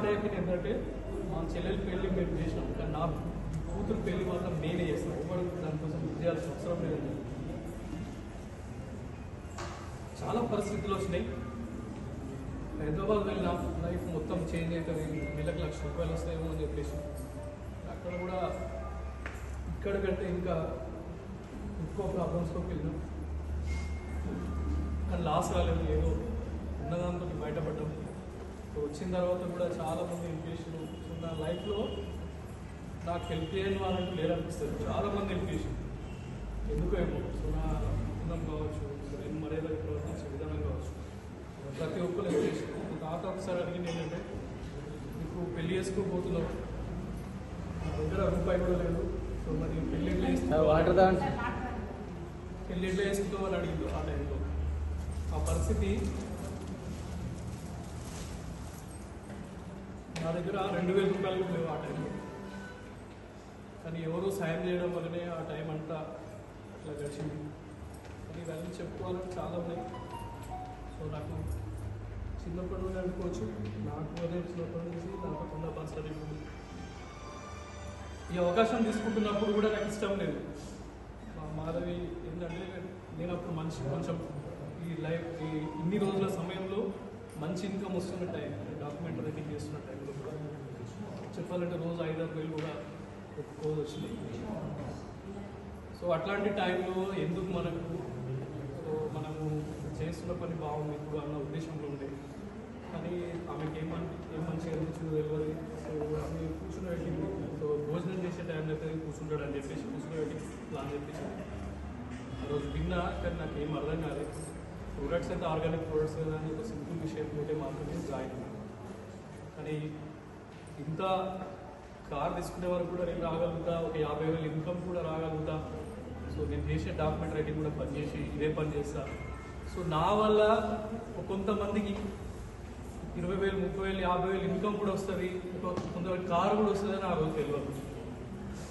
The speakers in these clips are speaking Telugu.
హ్యాపీ ఏంటంటే మా చెల్లెలి పెళ్లి మేము చేసినాం, కానీ నా కూతురు పెళ్లి మాత్రం నేనే చేస్తాను. ఎవరు దానికోసం చేయాల్సిన అవసరం లేదండి. చాలా పరిస్థితులు వచ్చినాయి. హైదరాబాద్ వెళ్ళిన లైఫ్ మొత్తం చేంజ్ అవుతుంది, నెలకు ₹1,00,000 వస్తాయేమో అని చెప్పేసి అక్కడ కూడా ఇక్కడ కంటే ఇంకా ఎక్కువ ప్రాబ్లమ్స్లోకి వెళ్ళినాం. కానీ లాస్ కాలేదు, ఏదో ఉన్నదాంతో బయటపడ్డాం. వచ్చిన తర్వాత కూడా చాలామంది హెల్ప్ చేసారు. సో నా లైఫ్లో నాకు హెల్ప్ చేయని వాళ్ళంటూ లేరనిపిస్తుంది. చాలామంది హెల్ప్ చేసారు, ఎందుకో ఏమో. సో నా గుణం కావచ్చు, నేను మర్యాద ప్రవర్తించే విధానం కావచ్చు, ప్రతి ఒక్కరు హెల్ప్ చేసారు. తాత ఒకసారి అడిగింది ఏంటంటే, నీకు పెళ్లి చేసుకోబోతున్నావు, నా దగ్గర రూపాయి కూడా లేదు, సో మరి పెళ్లి ఎట్లా వేసుకుంటావు అని అడిగింది. ఆ టైంలో ఆ పరిస్థితి, నా దగ్గర ₹2,000 కూడా లేవు ఆ టైంలో. కానీ ఎవరో సాయం చేయడం వల్లనే ఆ టైం అంతా అట్లా గడిచింది. కానీ ఇవన్నీ చెప్పుకోవాలని చాలా ఉన్నాయి. సో నాకు చిన్నప్పటి నుండి అనుకోవచ్చు, నాకు అదే చిన్నప్పటి నుంచి నాకు కొంత పర్సనల్ ఉంది. ఈ అవకాశం తీసుకుంటున్నప్పుడు కూడా నాకు ఇష్టం లేదు. మా మాధవి ఏంటంటే, నేను అప్పుడు కొంచెం ఇన్ని రోజుల సమయంలో మంచి ఇన్కమ్ వస్తున్న టైం, డాక్యుమెంట్ రైటింగ్ చేస్తున్న టైంలో కూడా చెప్పాలంటే రోజు 5-6 వేలు కూడా ఒప్పుకోవచ్చు వచ్చింది. సో అట్లాంటి టైంలో ఎందుకు మనము చేస్తున్న పని బాగుంది ఇప్పుడు అన్న ఉద్దేశంలో ఉండే. కానీ ఆమెకి ఏం మంచిగా అనిపించిందో తెలియదు. సో ఆమె కూర్చుని సో భోజనం చేసే టైంలో అయితే కూర్చుంటాడు అని చెప్పేసి కూర్చుని ప్లాన్ చేపించింది. ఆ రోజు విన్నా, కానీ నాకు ఏం అర్థం కాలేదు. ప్రోడక్ట్స్ అయితే ఆర్గానిక్ ప్రోడక్ట్స్ కదా అని ఒక సింపుల్ విషయం ఉంటే మాత్రమే జాయిన్ అయ్యాను. కానీ ఇంత కార్ తీసుకునే వరకు కూడా నేను రాగలుగుతా, ఒక 50,000 ఇన్కమ్ కూడా రాగలుగుతా. సో నేను చేసే డాక్యుమెంట్ రైటింగ్ కూడా పనిచేసి ఇదే పని చేస్తా. సో నా వల్ల కొంతమందికి 20,000, 30,000, 50,000 ఇన్కమ్ కూడా వస్తుంది, కొంతమంది కారు కూడా వస్తుంది అని ఆ రోజు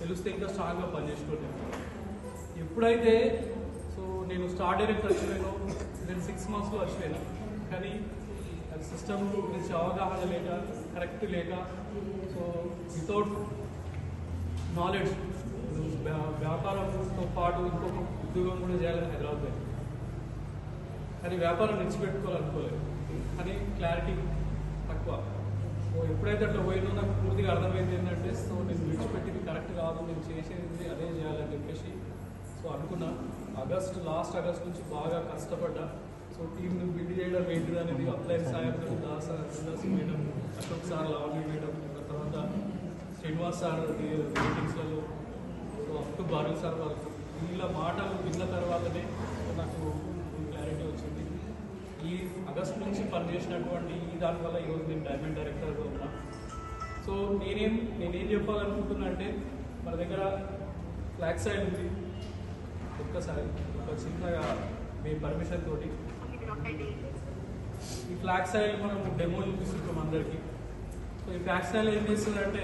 తెలిస్తే ఇంకా స్ట్రాంగ్గా పనిచేసుకోలేదు. ఎప్పుడైతే సో నేను స్టార్ డైరెక్ట్ వచ్చినానో, నేను 6 monthsలో వచ్చినాను. కానీ అది సిస్టమ్ గురించి అవగాహన లేక, కరెక్ట్ లేక, సో వితౌట్ నాలెడ్జ్ వ్యాపారంతో పాటు ఇంకొక ఉద్యోగం కూడా చేయాలని హైదరాబాద్. కానీ వ్యాపారం నిలిచిపెట్టుకోవాలనుకోలేదు, కానీ క్లారిటీ తక్కువ. సో ఎప్పుడైతే అట్లా పోయిందో నాకు పూర్తిగా అర్థమైంది ఏంటంటే, సో నేను విడిచిపెట్టింది కరెక్ట్ కాదు, నేను చేసేది అదే చేయాలని చెప్పేసి సో అనుకున్నా. లాస్ట్ ఆగస్ట్ నుంచి బాగా కష్టపడ్డా. సో టీంని బిల్డ్ చేయడం ఏంటిది అనేది అప్లై సాయం Das madam, Ashok sir, Lavanya madam, తర్వాత శ్రీనివాస్ సార్ మీటింగ్స్లలో, సో అప్ టు బారుల్ సార్ వరకు వీళ్ళ మాటలు విన్న తర్వాతనే నాకు క్లారిటీ వచ్చింది. ఈ ఆగస్ట్ నుంచి పనిచేసినటువంటి దానివల్ల ఈరోజు నేను డైమండ్ డైరెక్టర్గా ఉన్నా. సో నేనేం చెప్పాలనుకుంటున్నా అంటే, మన దగ్గర ఫ్లాక్స్ ఆయిల్ ఉంది. ఒక్కసారి ఒక చిన్నగా మీ పర్మిషన్ తోటి ఈ ఫ్లాక్స్ ఆయిల్ మనం డెమో చూపిస్తుంటాం అందరికీ. సో ఈ ఫ్లాక్స్ ఆయిల్ ఏం చేస్తుందంటే,